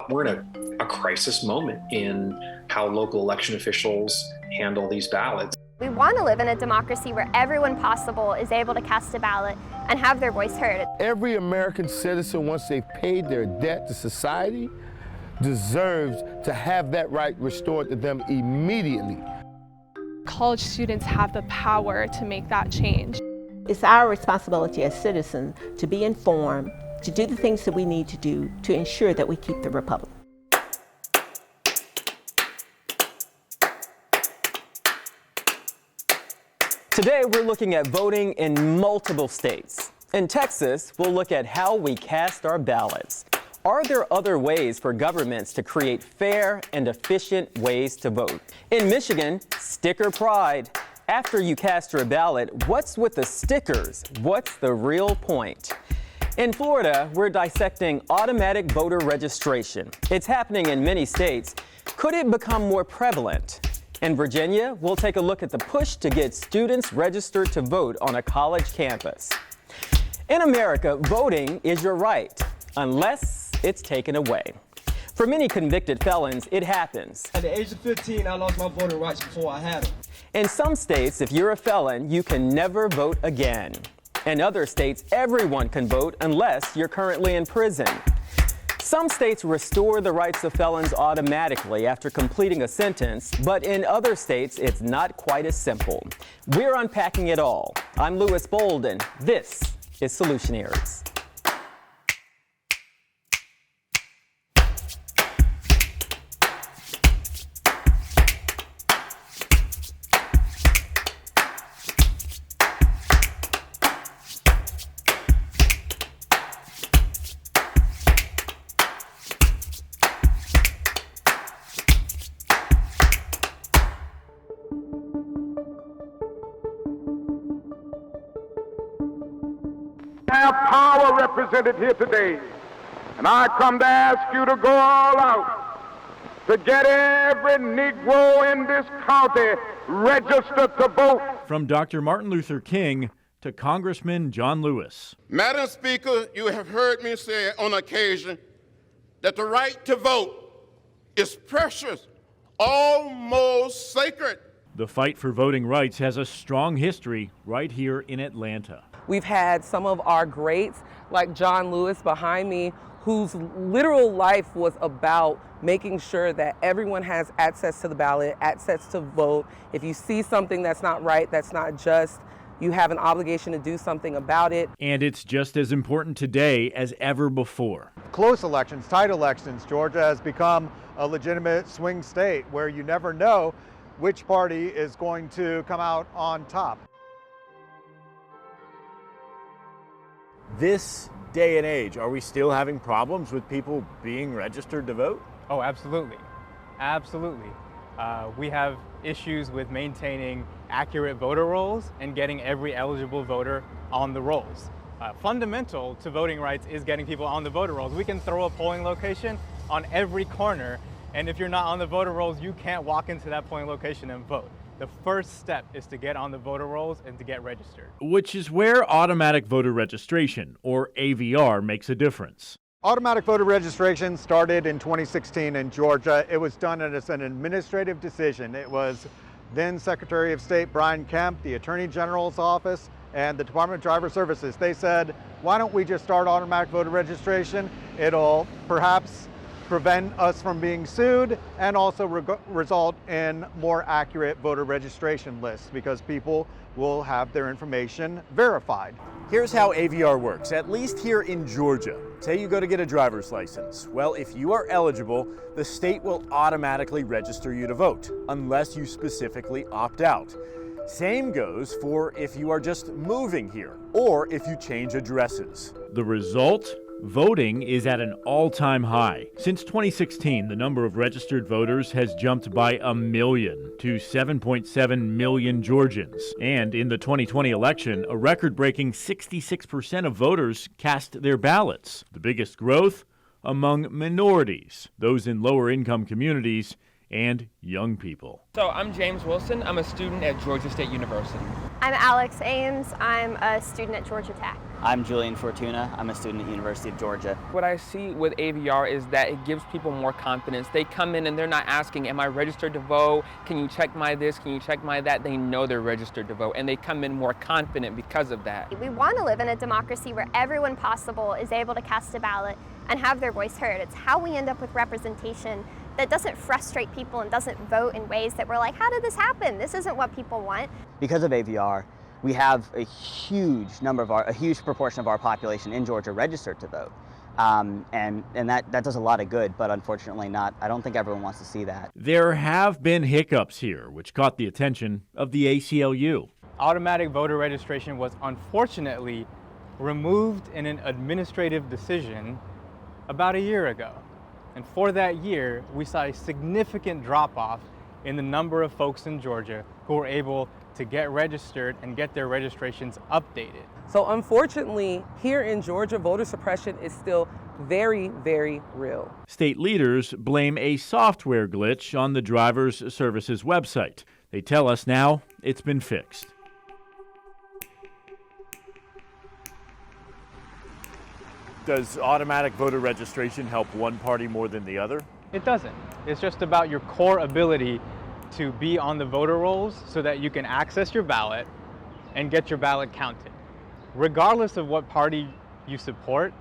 We're in a crisis moment in how local election officials handle these ballots. We want to live in a democracy where everyone possible is able to cast a ballot and have their voice heard. Every American citizen, once they've paid their debt to society, deserves to have that right restored to them immediately. College students have the power to make that change. It's our responsibility as citizens to be informed, to do the things that we need to do to ensure that we keep the republic. Today, we're looking at voting in multiple states. In Texas, we'll look at how we cast our ballots. Are there other ways for governments to create fair and efficient ways to vote? In Michigan, sticker pride. After you cast your ballot, what's with the stickers? What's the real point? In Florida, we're dissecting automatic voter registration. It's happening in many states. Could it become more prevalent? In Virginia, we'll take a look at the push to get students registered to vote on a college campus. In America, voting is your right, unless it's taken away. For many convicted felons, it happens. At the age of 15, I lost my voting rights before I had them. In some states, if you're a felon, you can never vote again. In other states, everyone can vote unless you're currently in prison. Some states restore the rights of felons automatically after completing a sentence, but in other states, it's not quite as simple. We're unpacking it all. I'm Lewis Bolden. This is Solutionaries. Have power represented here today, and I come to ask you to go all out to get every Negro in this county registered to vote. From Dr. Martin Luther King to Congressman John Lewis. Madam Speaker, you have heard me say on occasion that the right to vote is precious, almost sacred. The fight for voting rights has a strong history right here in Atlanta. We've had some of our greats, like John Lewis behind me, whose literal life was about making sure that everyone has access to the ballot, access to vote. If you see something that's not right, that's not just, you have an obligation to do something about it. And it's just as important today as ever before. Close elections, tight elections, Georgia has become a legitimate swing state where you never know which party is going to come out on top. This day and age, are we still having problems with people being registered to vote? Oh, absolutely. Absolutely. We have issues with maintaining accurate voter rolls and getting every eligible voter on the rolls. Fundamental to voting rights is getting people on the voter rolls. We can throw a polling location on every corner, and if you're not on the voter rolls, you can't walk into that polling location and vote. The first step is to get on the voter rolls and to get registered. Which is where automatic voter registration, or AVR, makes a difference. Automatic voter registration started in 2016 in Georgia. It was done as an administrative decision. It was then Secretary of State Brian Kemp, the Attorney General's office, and the Department of Driver Services. They said, why don't we just start automatic voter registration? It'll perhaps prevent us from being sued and also result in more accurate voter registration lists because people will have their information verified. Here's how AVR works, at least here in Georgia. Say you go to get a driver's license. Well, if you are eligible, the state will automatically register you to vote, unless you specifically opt out. Same goes for if you are just moving here, or if you change addresses. The result? Voting is at an all-time high. Since 2016, the number of registered voters has jumped by 1 million to 7.7 million Georgians. And in the 2020 election, a record-breaking 66% of voters cast their ballots. The biggest growth among minorities, those in lower-income communities and young people. So I'm James Wilson. I'm a student at Georgia State University. I'm Alex Ames. I'm a student at Georgia Tech. I'm Julian Fortuna. I'm a student at University of Georgia. What I see with AVR is that it gives people more confidence. They come in and they're not asking, am I registered to vote? Can you check my this? Can you check my that? They know they're registered to vote, and they come in more confident because of that. We want to live in a democracy where everyone possible is able to cast a ballot and have their voice heard. It's how we end up with representation that doesn't frustrate people and doesn't vote in ways that we're like, how did this happen? This isn't what people want. Because of AVR, we have a huge proportion of our population in Georgia registered to vote. And that does a lot of good, but unfortunately I don't think everyone wants to see that. There have been hiccups here, which caught the attention of the ACLU. Automatic voter registration was unfortunately removed in an administrative decision about a year ago. And for that year, we saw a significant drop-off in the number of folks in Georgia who were able to get registered and get their registrations updated. So unfortunately, here in Georgia, voter suppression is still very, very real. State leaders blame a software glitch on the Driver's Services website. They tell us now it's been fixed. Does automatic voter registration help one party more than the other? It doesn't. It's just about your core ability to be on the voter rolls so that you can access your ballot and get your ballot counted. Regardless of what party you support,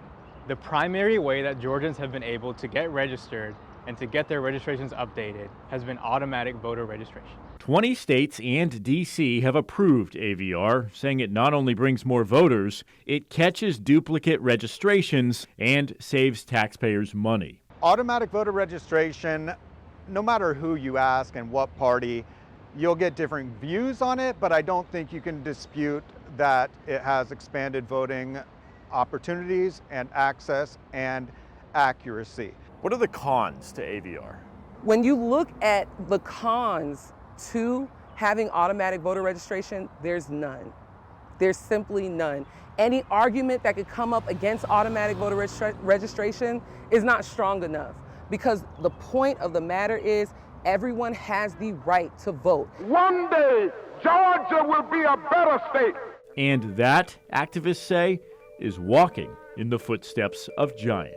the primary way that Georgians have been able to get registered and to get their registrations updated has been automatic voter registration. 20 states and D.C. have approved AVR, saying it not only brings more voters, it catches duplicate registrations and saves taxpayers money. Automatic voter registration, no matter who you ask and what party, you'll get different views on it, but I don't think you can dispute that it has expanded voting opportunities and access and accuracy. What are the cons to AVR? When you look at the cons to having automatic voter registration, there's none. There's simply none. Any argument that could come up against automatic voter registration is not strong enough, because the point of the matter is everyone has the right to vote. One day, Georgia will be a better state. And that, activists say, is walking in the footsteps of giants.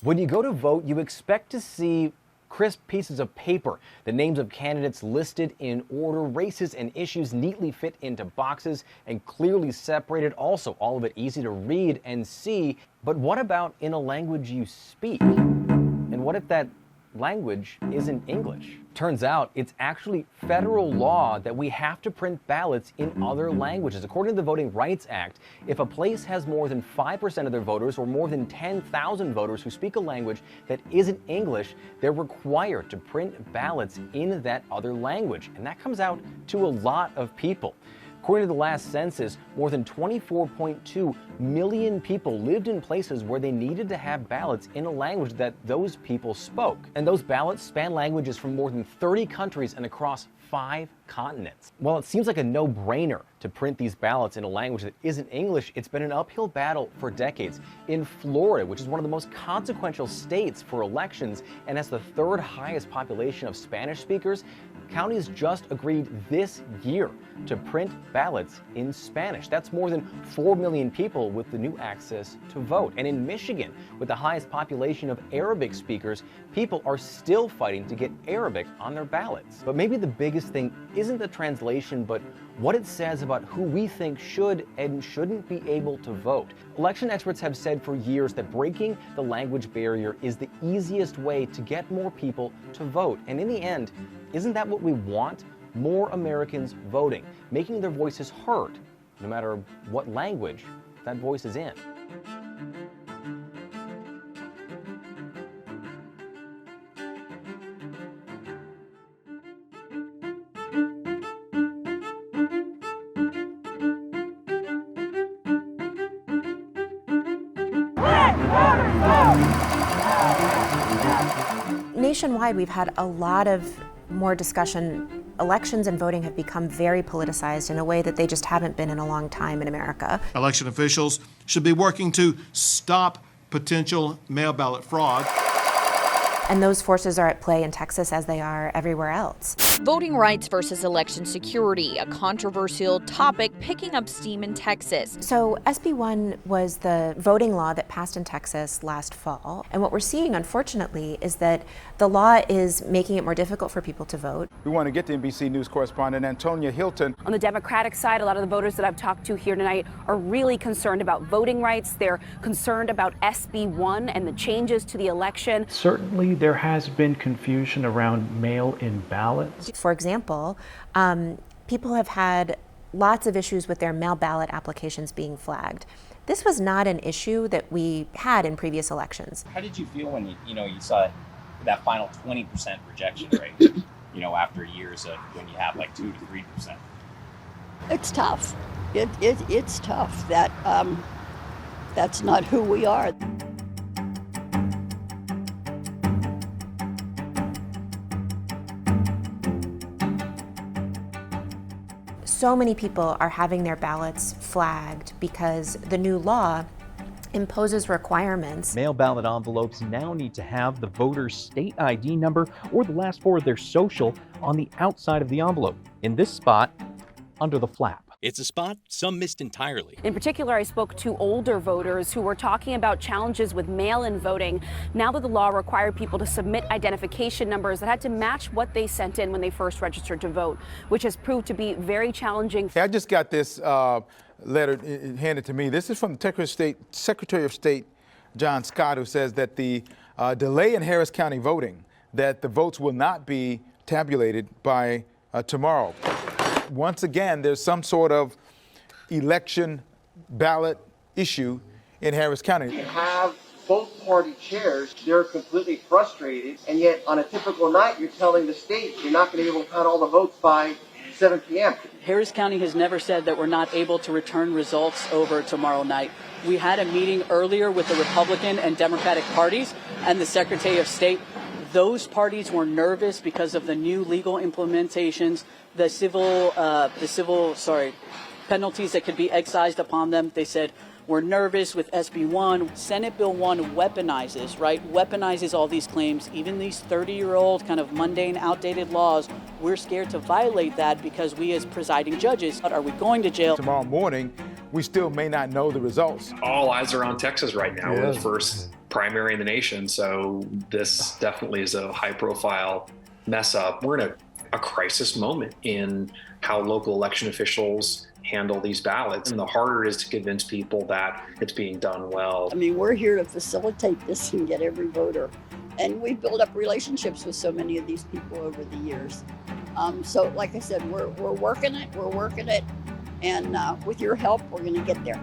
When you go to vote, you expect to see crisp pieces of paper, the names of candidates listed in order, races and issues neatly fit into boxes and clearly separated. Also, all of it easy to read and see. But what about in a language you speak? And what if that language isn't English? Turns out it's actually federal law that we have to print ballots in other languages. According to the Voting Rights Act, if a place has more than 5% of their voters or more than 10,000 voters who speak a language that isn't English, they're required to print ballots in that other language. And that comes out to a lot of people. According to the last census, more than 24.2 million people lived in places where they needed to have ballots in a language that those people spoke. And those ballots span languages from more than 30 countries and across 5 continents. While it seems like a no-brainer to print these ballots in a language that isn't English, it's been an uphill battle for decades. In Florida, which is one of the most consequential states for elections and has the 3rd highest population of Spanish speakers, counties just agreed this year to print ballots in Spanish. That's more than 4 million people with the new access to vote. And in Michigan, with the highest population of Arabic speakers, people are still fighting to get Arabic on their ballots. But maybe the biggest thing isn't the translation, but what it says about who we think should and shouldn't be able to vote. Election experts have said for years that breaking the language barrier is the easiest way to get more people to vote. And in the end, isn't that what we want? More Americans voting, making their voices heard, no matter what language that voice is in. Nationwide, we've had a lot of more discussion elections and voting have become very politicized in a way that they just haven't been in a long time in America. Election officials should be working to stop potential mail ballot fraud. And those forces are at play in Texas as they are everywhere else. Voting rights versus election security, a controversial topic picking up steam in Texas. So SB 1 was the voting law that passed in Texas last fall. And what we're seeing, unfortunately, is that the law is making it more difficult for people to vote. We want to get to NBC News correspondent Antonia Hilton. On the Democratic side, a lot of the voters that I've talked to here tonight are really concerned about voting rights. They're concerned about SB 1 and the changes to the election. Certainly there has been confusion around mail-in ballots. For example, people have had lots of issues with their mail ballot applications being flagged. This was not an issue that we had in previous elections. How did you feel when you saw that final 20% rejection rate? After years of when you have like 2 to 3%. It's tough. It's tough. That's not who we are. So many people are having their ballots flagged because the new law imposes requirements. Mail ballot envelopes now need to have the voter's state ID number or the last four of their social on the outside of the envelope, in this spot under the flap. It's a spot some missed entirely. In particular, I spoke to older voters who were talking about challenges with mail-in voting now that the law required people to submit identification numbers that had to match what they sent in when they first registered to vote, which has proved to be very challenging. Hey, I just got this letter handed to me. This is from the Secretary of State John Scott, who says that the delay in Harris County voting, that the votes will not be tabulated by tomorrow. Once again, there's some sort of election ballot issue in Harris County. You have both party chairs, they're completely frustrated, and yet on a typical night, you're telling the state you're not going to be able to count all the votes by 7 p.m. Harris County has never said that we're not able to return results over tomorrow night. We had a meeting earlier with the Republican and Democratic parties and the Secretary of State. Those parties were nervous because of the new legal implementations, the civil penalties that could be excised upon them. They said, we're nervous with SB 1. Senate Bill 1 weaponizes all these claims, even these 30-year-old kind of mundane, outdated laws. We're scared to violate that because we as presiding judges, are we going to jail? Tomorrow morning, we still may not know the results. All eyes are on Texas right now. We're the first primary in the nation, so this definitely is a high-profile mess up. We're in a crisis moment in how local election officials handle these ballots, and the harder it is to convince people that it's being done well. I mean, we're here to facilitate this and get every voter. And we've built up relationships with so many of these people over the years. So like I said, we're working it, and with your help, we're gonna get there.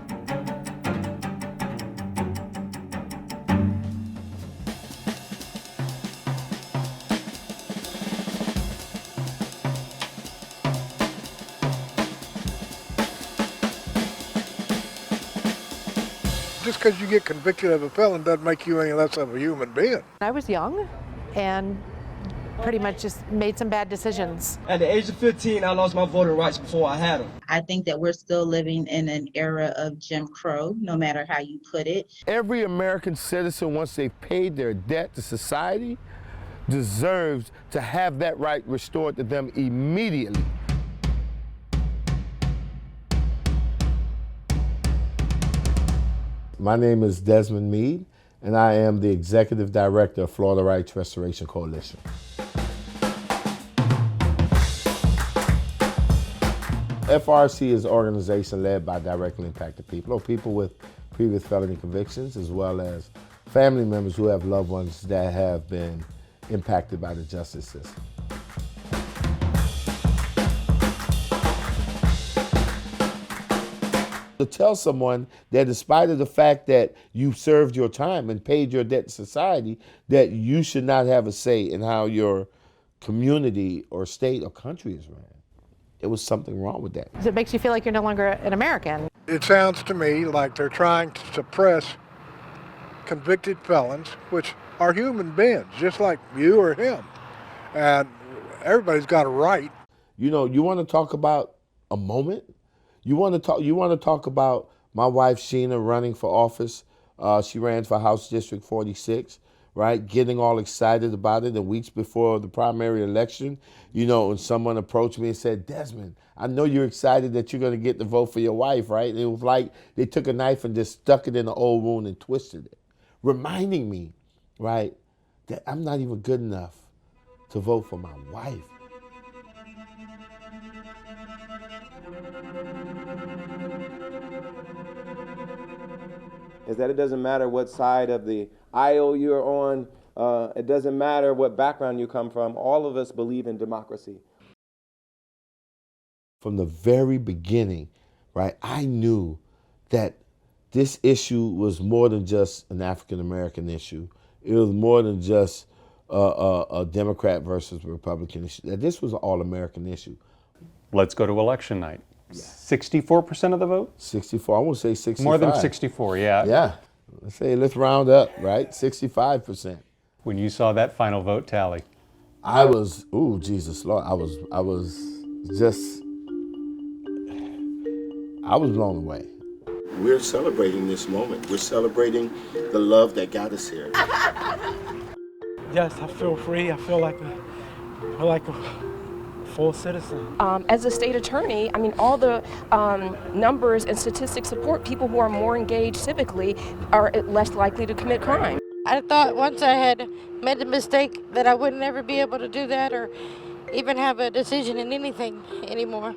Just because you get convicted of a felon doesn't make you any less of a human being. I was young and pretty much just made some bad decisions. At the age of 15, I lost my voting rights before I had them. I think that we're still living in an era of Jim Crow, no matter how you put it. Every American citizen, once they've paid their debt to society, deserves to have that right restored to them immediately. My name is Desmond Meade, and I am the Executive Director of Florida Rights Restoration Coalition. FRC is an organization led by directly impacted people, or people with previous felony convictions, as well as family members who have loved ones that have been impacted by the justice system. To tell someone that despite of the fact that you served your time and paid your debt to society, that you should not have a say in how your community or state or country is ran. It was something wrong with that. It makes you feel like you're no longer an American. It sounds to me like they're trying to suppress convicted felons, which are human beings, just like you or him. And everybody's got a right. You know, you want to talk about a moment? You want to talk about my wife Sheena running for office. She ran for House District 46, right? Getting all excited about it. And weeks before the primary election, you know, and someone approached me and said, Desmond, I know you're excited that you're going to get the vote for your wife, right? And it was like they took a knife and just stuck it in the old wound and twisted it, reminding me, right, that I'm not even good enough to vote for my wife. Is that it doesn't matter what side of the aisle you're on, it doesn't matter what background you come from, all of us believe in democracy. From the very beginning, right, I knew that this issue was more than just an African-American issue. It was more than just a Democrat versus Republican issue. That this was an all-American issue. Let's go to election night. 64% of the vote? 64, I won't say 65. More than 64, yeah. Yeah, let's round up, right? 65%. When you saw that final vote tally? I was, ooh, Jesus Lord, I was blown away. We're celebrating this moment. We're celebrating the love that got us here. Yes, I feel free. I feel like a full citizen. As a state attorney, I mean, all the numbers and statistics support people who are more engaged civically are less likely to commit crime. I thought once I had made a mistake that I would never be able to do that or even have a decision in anything anymore.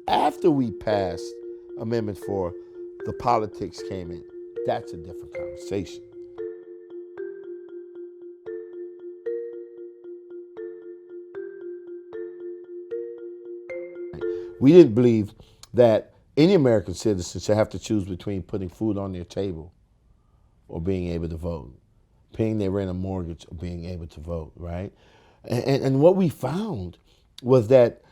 After we passed Amendment 4, the politics came in. That's a different conversation. We didn't believe that any American citizen should have to choose between putting food on their table or being able to vote, paying their rent or mortgage or being able to vote, right? And what we found was that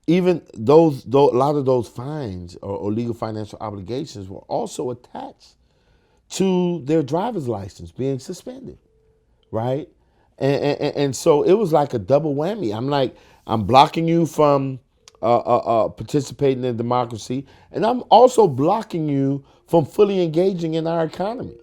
even a lot of those fines or legal financial obligations were also attached to their driver's license being suspended, right? And so it was like a double whammy. I'm blocking you from participating in democracy, and I'm also blocking you from fully engaging in our economy.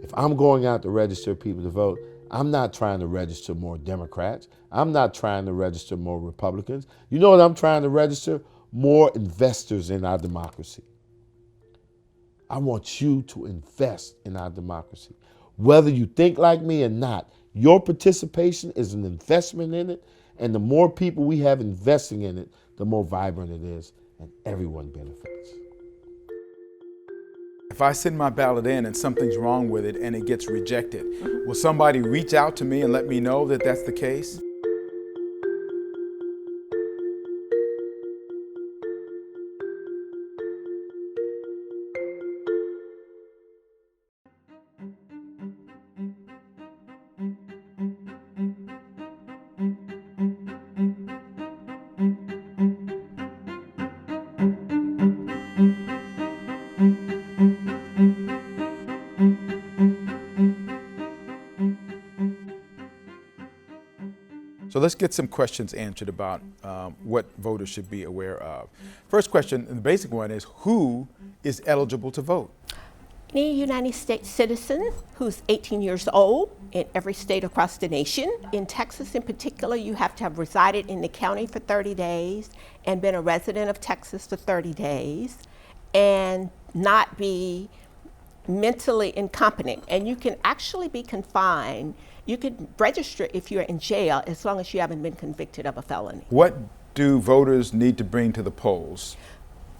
If I'm going out to register people to vote, I'm not trying to register more Democrats. I'm not trying to register more Republicans. You know what I'm trying to register? More investors in our democracy. I want you to invest in our democracy. Whether you think like me or not, your participation is an investment in it, and the more people we have investing in it, the more vibrant it is, and everyone benefits. If I send my ballot in and something's wrong with it and it gets rejected, will somebody reach out to me and let me know that that's the case? So let's get some questions answered about what voters should be aware of. First question, and the basic one, is who is eligible to vote? Any United States citizen who's 18 years old in every state across the nation. In Texas in particular, you have to have resided in the county for 30 days and been a resident of Texas for 30 days and not be mentally incompetent. And you can actually be confined. You could register if you're in jail as long as you haven't been convicted of a felony. What do voters need to bring to the polls?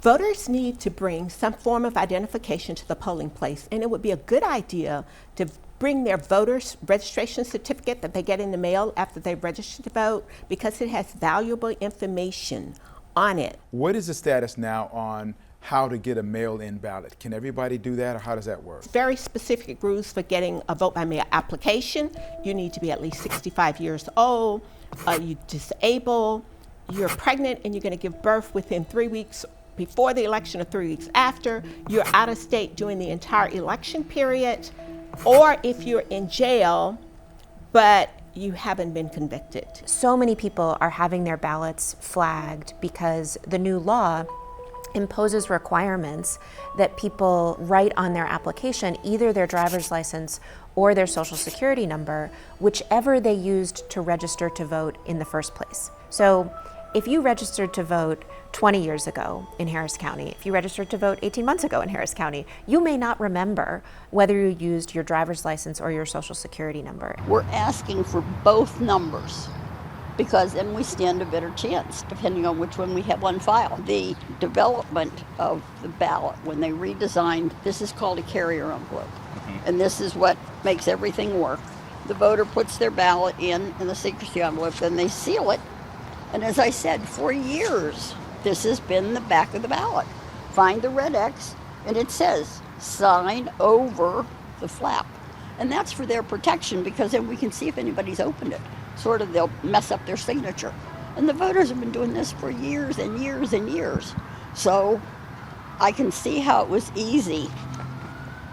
Voters need to bring some form of identification to the polling place, and it would be a good idea to bring their voter's registration certificate that they get in the mail after they register to vote, because it has valuable information on it. What is the status now on how to get a mail-in ballot? Can everybody do that, or how does that work? Very specific rules for getting a vote by mail application. You need to be at least 65 years old, you're disabled, you're pregnant, and you're going to give birth within 3 weeks before the election or 3 weeks after, you're out of state during the entire election period, or if you're in jail, but you haven't been convicted. So many people are having their ballots flagged because the new law imposes requirements that people write on their application either their driver's license or their social security number, whichever they used to register to vote in the first place. So if you registered to vote 20 years ago in Harris County, if you registered to vote 18 months ago in Harris County, you may not remember whether you used your driver's license or your social security number. We're asking for both numbers, because then we stand a better chance, depending on which one we have on file. The development of the ballot, when they redesigned, this is called a carrier envelope. And this is what makes everything work. The voter puts their ballot in the secrecy envelope, then they seal it. And as I said, for years, this has been the back of the ballot. Find the red X, and it says, sign over the flap. And that's for their protection, because then we can see if anybody's opened it. Sort of, they'll mess up their signature. And the voters have been doing this for years and years and years. So I can see how it was easy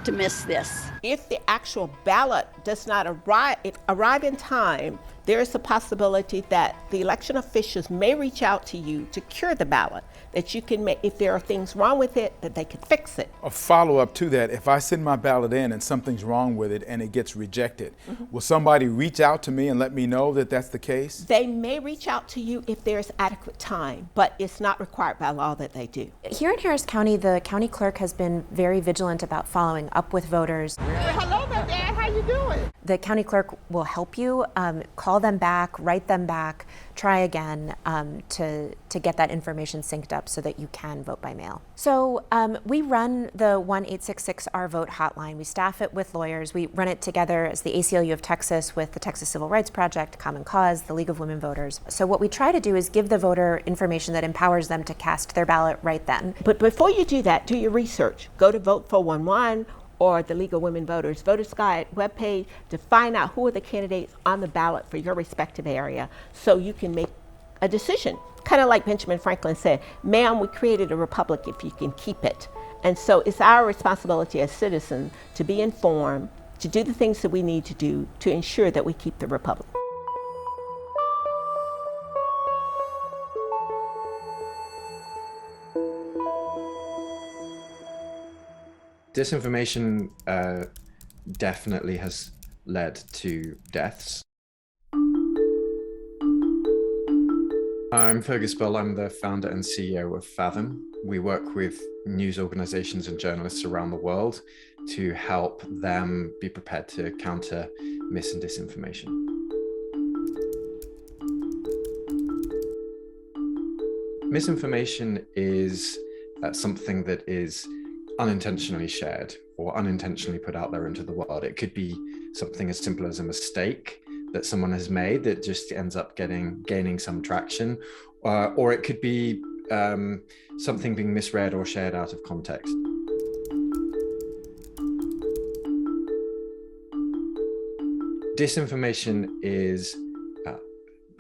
to miss this. If the actual ballot does not arrive in time, there is a possibility that the election officials may reach out to you to cure the ballot, that you can make, if there are things wrong with it, that they can fix it. A follow-up to that, if I send my ballot in and something's wrong with it and it gets rejected, will somebody reach out to me and let me know that that's the case? They may reach out to you if there's adequate time, but it's not required by law that they do. Here in Harris County, the county clerk has been very vigilant about following up with voters. Hello there, Dad. How you doing? The county clerk will help you call them back, write them back, try again to get that information synced up so that you can vote by mail. So we run the 1-866-R-VOTE hotline. We staff it with lawyers. We run it together as the ACLU of Texas with the Texas Civil Rights Project, Common Cause, the League of Women Voters. So what we try to do is give the voter information that empowers them to cast their ballot right then. But before you do that, do your research. Go to Vote 411 or the League of Women Voters Voters Guide webpage to find out who are the candidates on the ballot for your respective area so you can make a decision. Kind of like Benjamin Franklin said, ma'am, we created a republic if you can keep it. And so it's our responsibility as citizens to be informed, to do the things that we need to do to ensure that we keep the republic. Disinformation definitely has led to deaths. I'm Fergus Bell. I'm the founder and CEO of Fathom. We work with news organizations and journalists around the world to help them be prepared to counter mis and disinformation. Misinformation is something that is unintentionally shared or unintentionally put out there into the world. It could be something as simple as a mistake that someone has made that just ends up gaining some traction, or it could be something being misread or shared out of context. Disinformation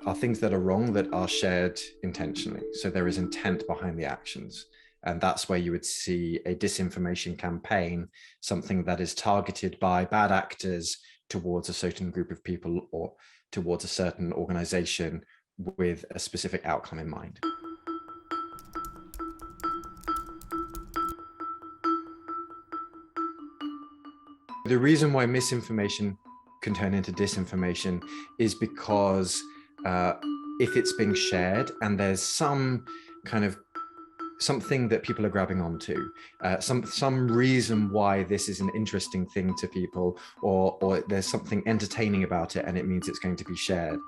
are things that are wrong that are shared intentionally. So there is intent behind the actions. And that's where you would see a disinformation campaign, something that is targeted by bad actors towards a certain group of people or towards a certain organization with a specific outcome in mind. The reason why misinformation can turn into disinformation is because if it's being shared and there's some kind of something that people are grabbing onto, some reason why this is an interesting thing to people, or there's something entertaining about it and it means it's going to be shared.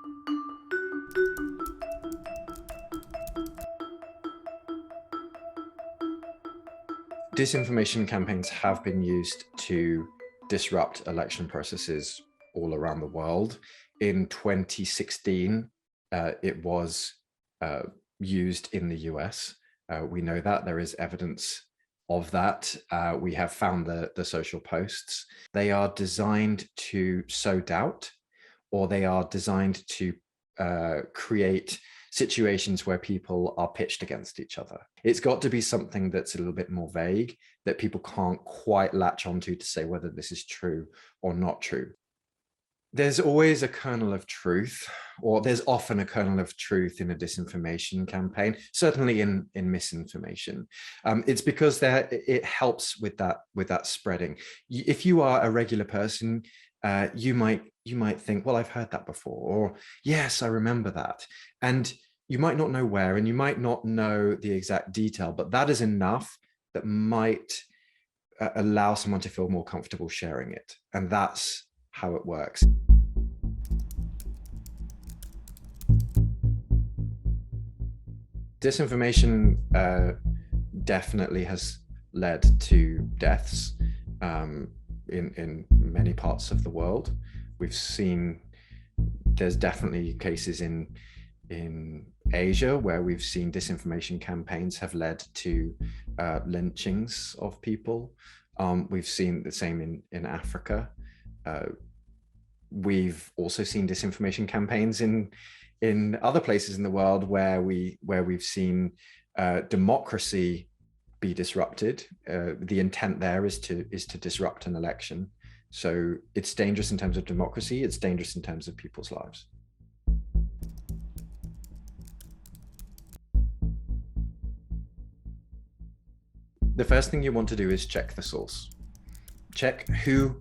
Disinformation campaigns have been used to disrupt election processes all around the world. In 2016, it was used in the US. We know that there is evidence of that. We have found the social posts. They are designed to sow doubt, or they are designed to create situations where people are pitched against each other. It's got to be something that's a little bit more vague, that people can't quite latch onto to say whether this is true or not true. There's always a kernel of truth, or there's often a kernel of truth in a disinformation campaign, certainly in misinformation. It's because it helps with that spreading. If you are a regular person, you might think, well, I've heard that before, or yes, I remember that. And you might not know where, and you might not know the exact detail, but that is enough that might allow someone to feel more comfortable sharing it. And that's how it works. Disinformation definitely has led to deaths in many parts of the world. We've seen there's definitely cases in Asia where we've seen disinformation campaigns have led to lynchings of people. We've seen the same in Africa. We've also seen disinformation campaigns in other places in the world where we've seen democracy be disrupted. The intent there is to disrupt an election. So it's dangerous in terms of democracy. It's dangerous in terms of people's lives. The first thing you want to do is check the source. Check who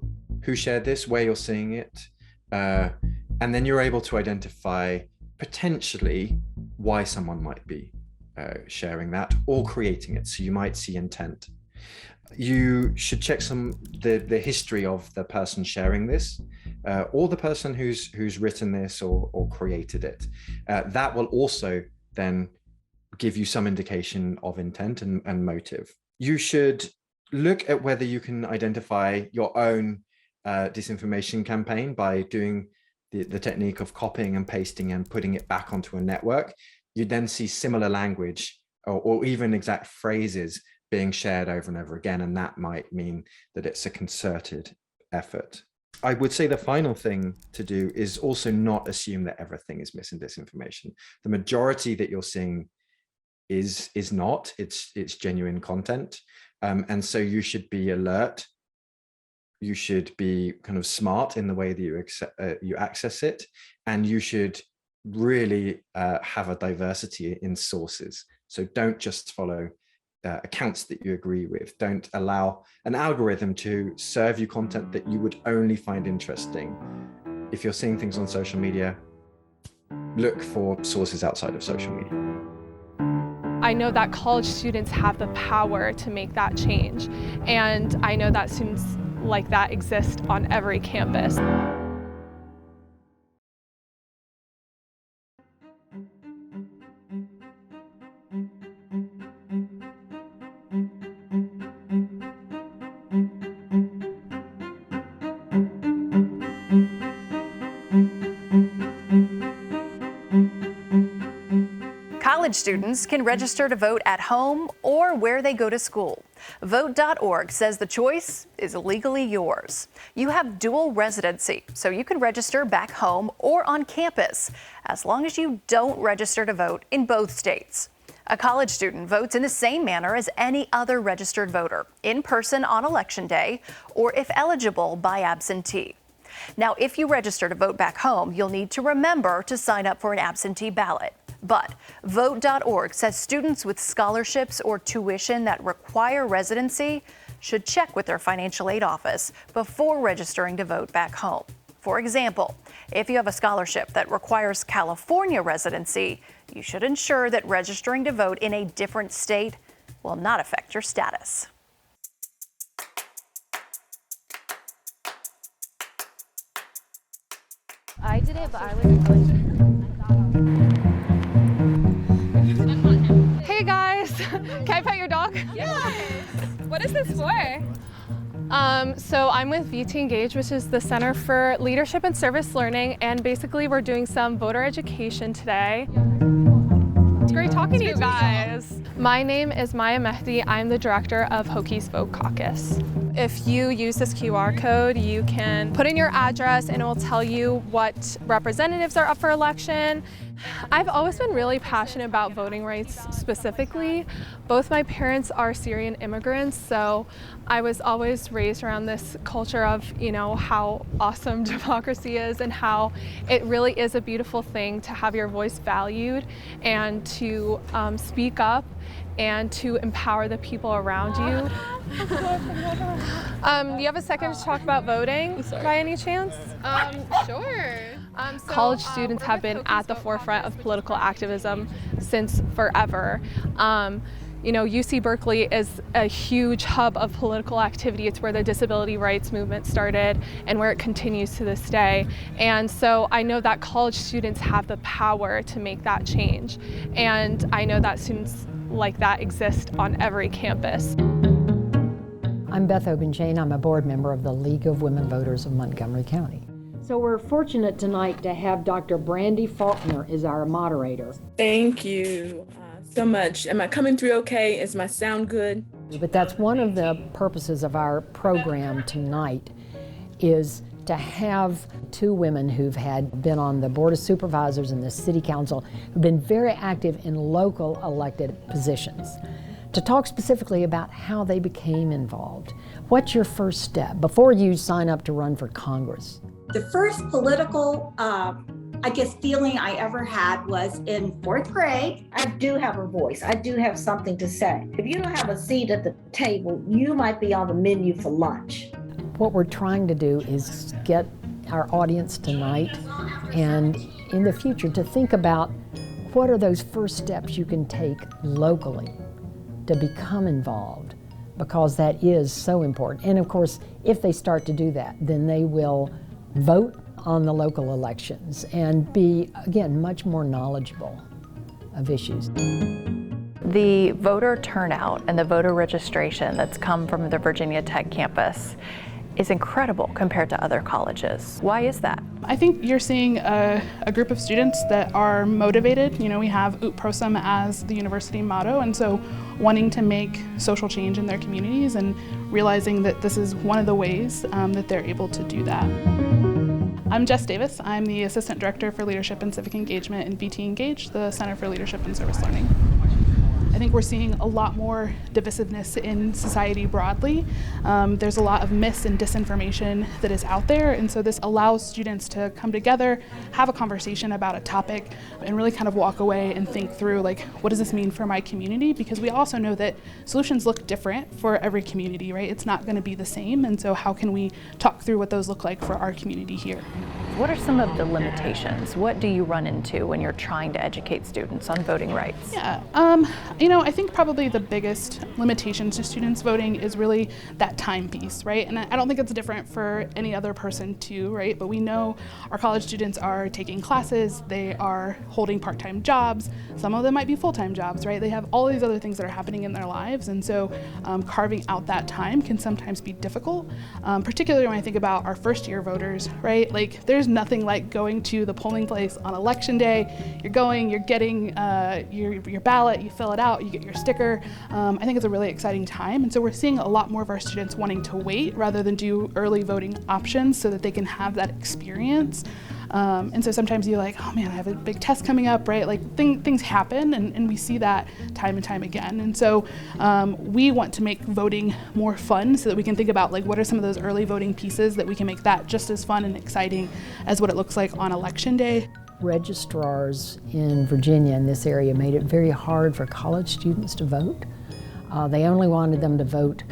shared this, where you're seeing it, and then you're able to identify potentially why someone might be sharing that or creating it. So you might see intent. You should check the history of the person sharing this, or the person who's written this or created it. That will also then give you some indication of intent and motive. You should look at whether you can identify your own disinformation campaign by doing the technique of copying and pasting and putting it back onto a network. You then see similar language or even exact phrases being shared over and over again, and that might mean that it's a concerted effort. I would say the final thing to do is also not assume that everything is mis and disinformation. The majority that you're seeing is not. It's genuine content, and so you should be alert. You should be kind of smart in the way that you access it, and you should really have a diversity in sources. So don't just follow accounts that you agree with. Don't allow an algorithm to serve you content that you would only find interesting. If you're seeing things on social media, look for sources outside of social media. I know that college students have the power to make that change, and I know that students like that exist on every campus. College students can register to vote at home or where they go to school. Vote.org says the choice is legally yours. You have dual residency, so you can register back home or on campus, as long as you don't register to vote in both states. A college student votes in the same manner as any other registered voter, in person on Election Day, or if eligible, by absentee. Now, if you register to vote back home, you'll need to remember to sign up for an absentee ballot. But Vote.org says students with scholarships or tuition that require residency should check with their financial aid office before registering to vote back home. For example, if you have a scholarship that requires California residency, you should ensure that registering to vote in a different state will not affect your status. I did it, but I was Hey guys, can I pet your dog? Yes. What is this for? So I'm with VT Engage, which is the Center for Leadership and Service Learning, and basically we're doing some voter education today. It's great talking to you guys. My name is Maya Mehdi. I'm the director of Hokies Vote Caucus. If you use this QR code, you can put in your address and it will tell you what representatives are up for election. I've always been really passionate about voting rights specifically. Both my parents are Syrian immigrants, so I was always raised around this culture of, how awesome democracy is and how it really is a beautiful thing to have your voice valued and to speak up and to empower the people around you. Do you have a second to talk about voting by any chance? Sure. College students have been at the forefront of political activism since forever. UC Berkeley is a huge hub of political activity. It's where the disability rights movement started and where it continues to this day. And so I know that college students have the power to make that change. And I know that students like that exist on every campus. I'm Beth Obenchain. I'm a board member of the League of Women Voters of Montgomery County. So we're fortunate tonight to have Dr. Brandy Faulkner as our moderator. Thank you so much. Am I coming through okay? Is my sound good? But that's one of the purposes of our program tonight, is to have two women who've been on the Board of Supervisors and the City Council, who've been very active in local elected positions, to talk specifically about how they became involved. What's your first step before you sign up to run for Congress? The first political, feeling I ever had was in 4th grade. I do have a voice. I do have something to say. If you don't have a seat at the table, you might be on the menu for lunch. What we're trying to do is get our audience tonight and in the future to think about what are those first steps you can take locally to become involved, because that is so important. And of course, if they start to do that, then they will vote on the local elections and be, again, much more knowledgeable of issues. The voter turnout and the voter registration that's come from the Virginia Tech campus is incredible compared to other colleges. Why is that? I think you're seeing a group of students that are motivated. We have Ut Prosim as the university motto, and so wanting to make social change in their communities and realizing that this is one of the ways that they're able to do that. I'm Jess Davis. I'm the Assistant Director for Leadership and Civic Engagement in VT Engage, the Center for Leadership and Service Learning. I think we're seeing a lot more divisiveness in society broadly. There's a lot of mis and disinformation that is out there, and so this allows students to come together, have a conversation about a topic, and really kind of walk away and think through, like, what does this mean for my community? Because we also know that solutions look different for every community, right? It's not going to be the same, and so how can we talk through what those look like for our community here? What are some of the limitations? What do you run into when you're trying to educate students on voting rights? Yeah, I think probably the biggest limitation to students voting is really that time piece, right? And I don't think it's different for any other person too, right? But we know our college students are taking classes, they are holding part-time jobs, some of them might be full-time jobs, right? They have all these other things that are happening in their lives, and so carving out that time can sometimes be difficult, particularly when I think about our first-year voters, right? Like, there's nothing like going to the polling place on election day. You're going, you're getting your ballot, you fill it out, you get your sticker. I think it's a really exciting time, and so we're seeing a lot more of our students wanting to wait rather than do early voting options so that they can have that experience. And so sometimes you're like, oh man, I have a big test coming up, right? Like things happen, and we see that time and time again. And so we want to make voting more fun so that we can think about, like, what are some of those early voting pieces that we can make that just as fun and exciting as what it looks like on election day. Registrars in Virginia in this area made it very hard for college students to vote. They only wanted them to vote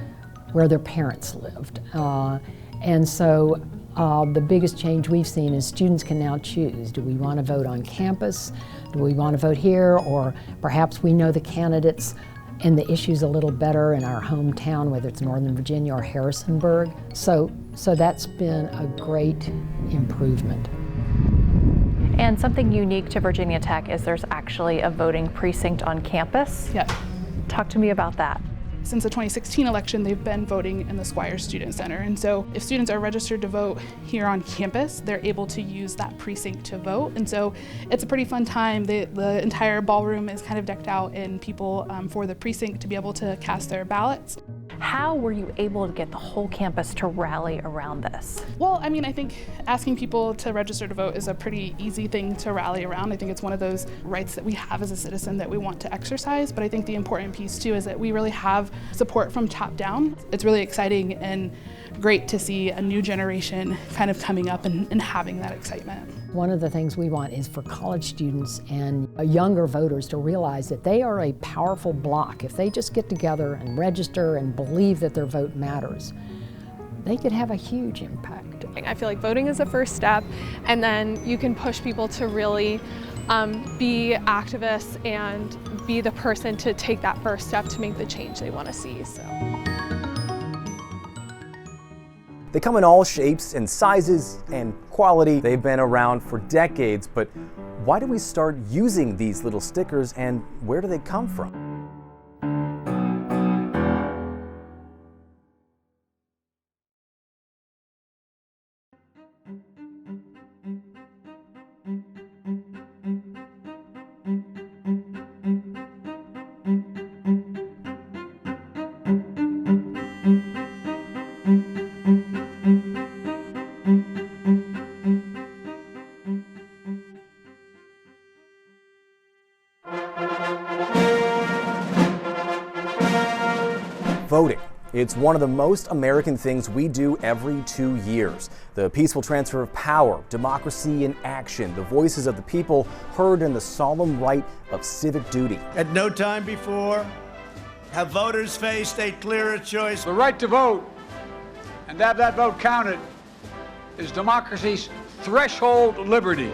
where their parents lived. And so the biggest change we've seen is students can now choose. Do we want to vote on campus? Do we want to vote here? Or perhaps we know the candidates and the issues a little better in our hometown, whether it's Northern Virginia or Harrisonburg. So that's been a great improvement. And something unique to Virginia Tech is there's actually a voting precinct on campus. Yeah. Talk to me about that. Since the 2016 election, they've been voting in the Squires Student Center. And so if students are registered to vote here on campus, they're able to use that precinct to vote. And so it's a pretty fun time. The entire ballroom is kind of decked out in people for the precinct to be able to cast their ballots. How were you able to get the whole campus to rally around this? Well, I mean, I think asking people to register to vote is a pretty easy thing to rally around. I think it's one of those rights that we have as a citizen that we want to exercise, but I think the important piece too is that we really have support from top down. It's really exciting and great to see a new generation kind of coming up and having that excitement. One of the things we want is for college students and younger voters to realize that they are a powerful bloc. If they just get together and register and believe that their vote matters, they could have a huge impact. I feel like voting is the first step, and then you can push people to really be activists and be the person to take that first step to make the change they want to see. So. They come in all shapes and sizes and quality. They've been around for decades, but why do we start using these little stickers and where do they come from? Voting. It's one of the most American things we do every 2 years. The peaceful transfer of power, democracy in action, the voices of the people heard in the solemn rite of civic duty. At no time before have voters faced a clearer choice. The right to vote and to have that vote counted is democracy's threshold liberty.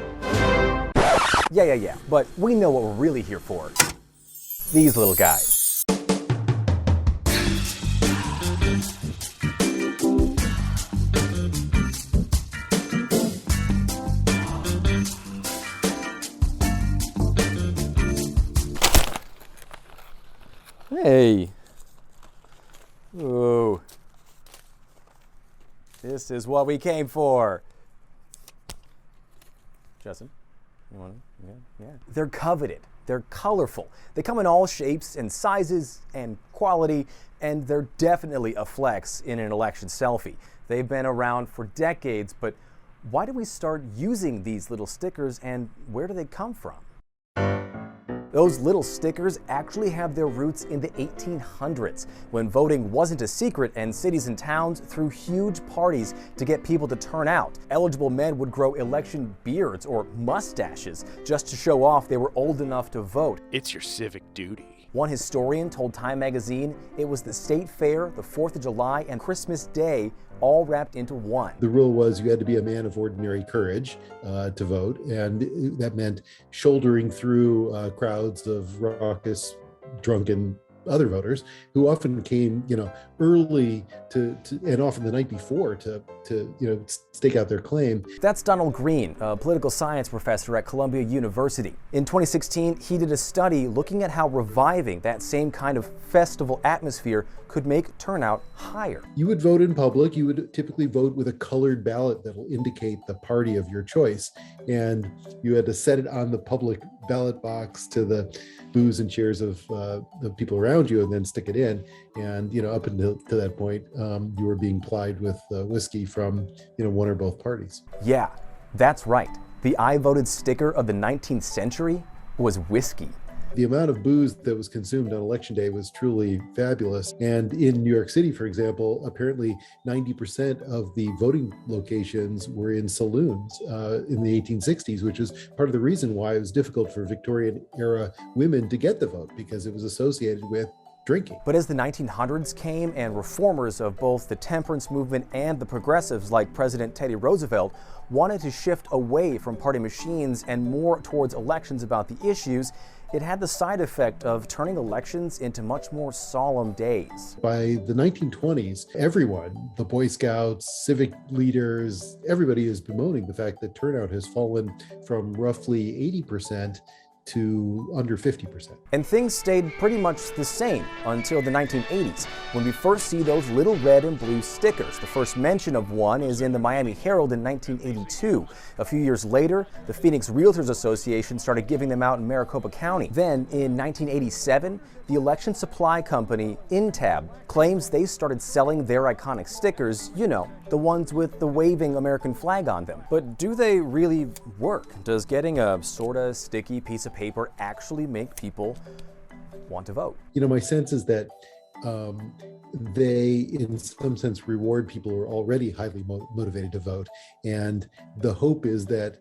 Yeah, but we know what we're really here for. These little guys. Hey. Ooh. This is what we came for. Justin, you want to? Yeah. They're coveted. They're colorful. They come in all shapes and sizes and quality, and they're definitely a flex in an election selfie. They've been around for decades, but why do we start using these little stickers and where do they come from? Those little stickers actually have their roots in the 1800s, when voting wasn't a secret and cities and towns threw huge parties to get people to turn out. Eligible men would grow election beards or mustaches just to show off they were old enough to vote. It's your civic duty. One historian told Time magazine it was the state fair, the 4th of July, and Christmas Day all wrapped into one. The rule was you had to be a man of ordinary courage to vote, and that meant shouldering through crowds of raucous, drunken other voters who often came, early to and often the night before to stake out their claim. That's Donald Green, a political science professor at Columbia University. In 2016, he did a study looking at how reviving that same kind of festival atmosphere could make turnout higher. You would vote in public. You would typically vote with a colored ballot that will indicate the party of your choice. And you had to set it on the public ballot box to the boos and cheers of the people around you and then stick it in. And, up until that point, you were being plied with whiskey from, one or both parties. Yeah, that's right. The I voted sticker of the 19th century was whiskey. The amount of booze that was consumed on Election Day was truly fabulous. And in New York City, for example, apparently 90% of the voting locations were in saloons in the 1860s, which is part of the reason why it was difficult for Victorian-era women to get the vote, because it was associated with drinking. But as the 1900s came and reformers of both the temperance movement and the progressives like President Teddy Roosevelt wanted to shift away from party machines and more towards elections about the issues, it had the side effect of turning elections into much more solemn days. By the 1920s, everyone, the Boy Scouts, civic leaders, everybody is bemoaning the fact that turnout has fallen from roughly 80% to under 50%. And things stayed pretty much the same until the 1980s, when we first see those little red and blue stickers. The first mention of one is in the Miami Herald in 1982. A few years later, the Phoenix Realtors Association started giving them out in Maricopa County. Then, in 1987, the election supply company Intab claims they started selling their iconic stickers, you know, the ones with the waving American flag on them. But do they really work? Does getting a sorta sticky piece of paper actually make people want to vote? You know, my sense is that they, in some sense, reward people who are already highly motivated to vote. And the hope is that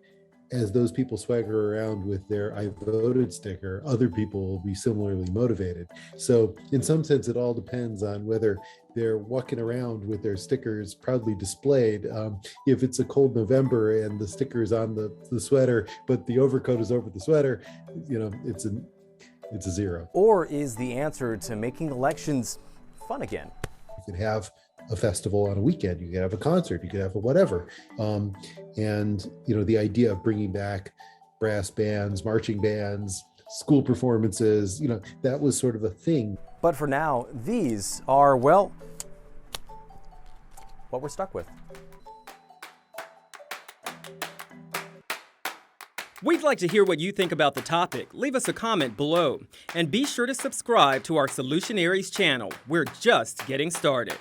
as those people swagger around with their I voted sticker, other people will be similarly motivated. So in some sense, it all depends on whether they're walking around with their stickers proudly displayed. If it's a cold November and the sticker's on the sweater, but the overcoat is over the sweater, you know, it's a zero. Or is the answer to making elections fun again? You could have a festival on a weekend, you could have a concert, you could have a whatever. And, you know, the idea of bringing back brass bands, marching bands, school performances, you know, that was sort of a thing. But for now, these are, well, what we're stuck with. We'd like to hear what you think about the topic. Leave us a comment below. And be sure to subscribe to our Solutionaries channel. We're just getting started.